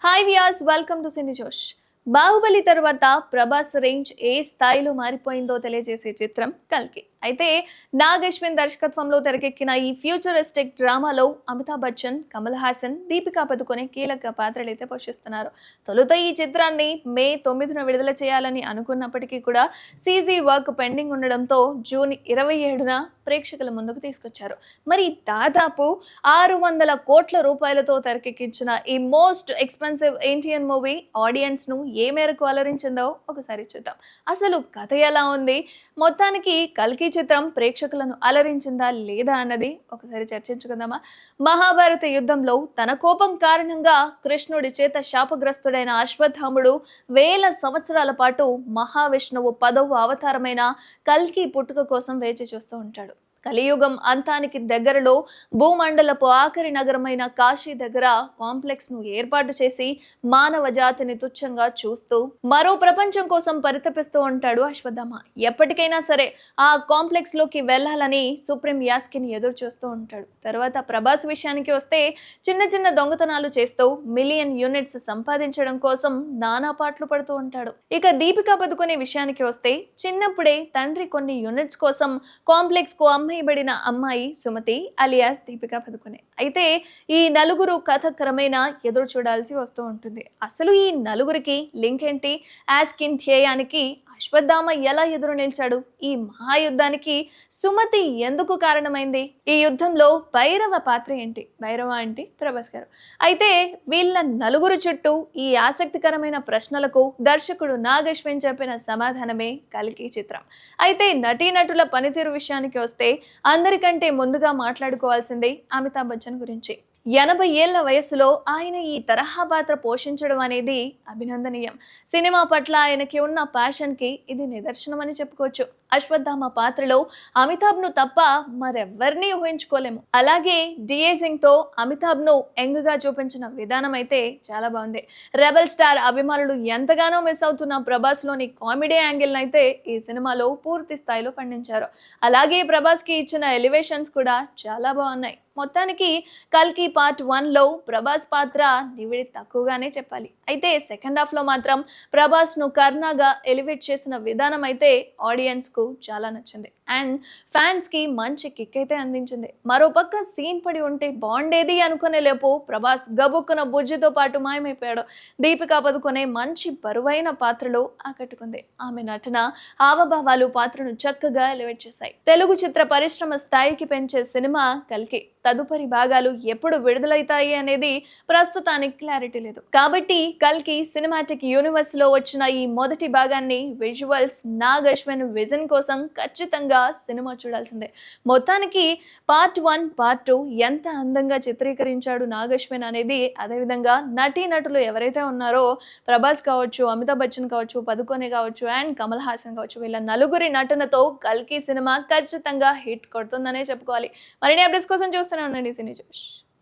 Hi వియాస్, welcome to సినీ జోష్. బాహుబలి తర్వాత Prabhas range ఏ స్థాయిలో మారిపోయిందో తెలియజేసే చిత్రం కల్కి. అయితే నాగ్ అశ్విన్ దర్శకత్వంలో తెరకెక్కిన ఈ ఫ్యూచరిస్టిక్ డ్రామాలో అమితాబ్ బచ్చన్, కమల్ హాసన్, దీపికా పదుకొనే కీలక పాత్రలు అయితే పోషిస్తున్నారు. తొలుత ఈ చిత్రాన్ని మే 9న విడుదల చేయాలని అనుకున్నప్పటికీ కూడా సీజీ వర్క్ పెండింగ్ ఉండడంతో జూన్ 27న ప్రేక్షకుల ముందుకు తీసుకొచ్చారు. మరి దాదాపు 600 కోట్ల రూపాయలతో తెరకెక్కించిన ఈ most expensive Indian movie audience ను ఏ మేరకు అలరించిందో ఒకసారి చూద్దాం. అసలు కథ ఎలా ఉంది, మొత్తానికి కల్కి చిత్రం ప్రేక్షకులను అలరించిందా లేదా అన్నది ఒకసారి చర్చించుకుందామా. మహాభారత యుద్ధంలో తన కోపం కారణంగా కృష్ణుడి చేత శాపగ్రస్తుడైన అశ్వత్థాముడు వేల సంవత్సరాల పాటు మహావిష్ణువు 10వ అవతారమైన కల్కి పుట్టుక కోసం వేచి చూస్తూ ఉంటాడు. కలియుగం అంతానికి దగ్గరలో భూమండలపు ఆఖరి నగరమైన కాశీ దగ్గర కాంప్లెక్స్ ను ఏర్పాటు చేసి మానవ జాతిని తుచ్చంగా చూస్తూ మరో ప్రపంచం కోసం పరితపిస్తూ ఉంటాడు అశ్వత్థామ. ఎప్పటికైనా సరే ఆ కాంప్లెక్స్ లోకి వెళ్లాలని సుప్రీం యాస్కిని ఎదురు చూస్తూ ఉంటాడు. తర్వాత ప్రభాస్ విషయానికి వస్తే చిన్న చిన్న దొంగతనాలు చేస్తూ మిలియన్ యూనిట్స్ సంపాదించడం కోసం నానా పాటలు పడుతూ ఉంటాడు. ఇక దీపికా పదుకొనే విషయానికి వస్తే చిన్నప్పుడే తండ్రి కొన్ని యూనిట్స్ కోసం కాంప్లెక్స్ కు అమ్మేయబడిన అమ్మాయి సుమతి అలియాస్ దీపికా పదుకొనే. అయితే ఈ నలుగురు కథ క్రమేణా ఎదురు చూడాల్సి వస్తూ ఉంటుంది. అసలు ఈ నలుగురికి లింక్ ఏంటి? యాస్కిన్ ధ్యేయానికి అశ్వత్థామ ఎలా ఎదురు నిలిచాడు? ఈ మహాయుద్ధానికి సుమతి ఎందుకు కారణమైంది? ఈ యుద్ధంలో భైరవ పాత్ర ఏంటి? భైరవ అంటే ప్రభాస్ గారు. అయితే వీళ్ళ నలుగురు చుట్టూ ఈ ఆసక్తికరమైన ప్రశ్నలకు దర్శకుడు నాగ్ అశ్విన్ చెప్పిన సమాధానమే కల్కి చిత్రం. అయితే నటీనటుల పనితీరు విషయానికి వస్తే అందరికంటే ముందుగా మాట్లాడుకోవాల్సింది అమితాబ్ బచ్చన్ గురించి. 80 ఏళ్ల వయసులో ఆయన ఈ తరహా పాత్ర పోషించడం అనేది అభినందనీయం. సినిమా పట్ల ఆయనకి ఉన్న ప్యాషన్ కి ఇది నిదర్శనం అని చెప్పుకోవచ్చు. అశ్వత్థామ పాత్రలో అమితాబ్ ను తప్ప మరెవ్వరినీ ఊహించుకోలేము. అలాగే డిఏజింగ్ తో అమితాబ్ ను యంగ్ గా చూపించిన విధానం అయితే చాలా బాగుంది. రెబల్ స్టార్ అభిమానులు ఎంతగానో మిస్ అవుతున్న ప్రభాస్ లోని కామెడీ యాంగిల్ అయితే ఈ సినిమాలో పూర్తి స్థాయిలో పండించారు. అలాగే ప్రభాస్ కి ఇచ్చిన ఎలివేషన్స్ కూడా చాలా బాగున్నాయి. మొత్తానికి కల్కి పార్ట్ 1లో ప్రభాస్ పాత్ర నివిడి తక్కువగానే చెప్పాలి. అయితే సెకండ్ హాఫ్ లో మాత్రం ప్రభాస్ ను కర్ణగా ఎలివేట్ చేసిన విధానం అయితే ఆడియన్స్ కు చాలా నచ్చింది అండ్ ఫ్యాన్స్ కి మంచి కిక్ అయితే అందించింది. మరోపక్క సీన్ పడి ఉంటే బాగుండేది అనుకునే లేపు ప్రభాస్ గబుక్కున బుజ్జితో పాటు మాయమైపోయాడు. దీపికా పదుకొనే మంచి బరువైన పాత్రలో ఆకట్టుకుంది. ఆమె నటన, హావభావాలు పాత్రను చక్కగా ఎలివేట్ చేశాయి. తెలుగు చిత్ర పరిశ్రమ స్థాయికి పెంచే సినిమా కల్కి. తదుపరి భాగాలు ఎప్పుడు విడుదలైతాయి అనేది ప్రస్తుతానికి క్లారిటీ లేదు. కాబట్టి కల్కి సినిమాటిక్ యూనివర్స్ లో వచ్చిన ఈ మొదటి భాగాన్ని విజువల్స్, నాగ్ అశ్విన్ విజన్ కోసం ఖచ్చితంగా సినిమా చూడాల్సిందే. మొత్తానికి పార్ట్ 1, పార్ట్ 2 ఎంత అందంగా చిత్రీకరించాడు నాగ్ అశ్విన్ అనేది, అదేవిధంగా నటీనటులు ఎవరైతే ఉన్నారో ప్రభాస్ కావచ్చు, అమితాబ్ బచ్చన్ కావచ్చు, పదుకొనే కావచ్చు అండ్ కమల్ హాసన్ కావచ్చు, వీళ్ళ నలుగురి నటనతో కల్కి సినిమా ఖచ్చితంగా హిట్ కొడుతుందనే చెప్పుకోవాలి. మరిన్ని అప్డేట్స్ కోసం చూస్తూనే ఉండండి సినీ జోష్.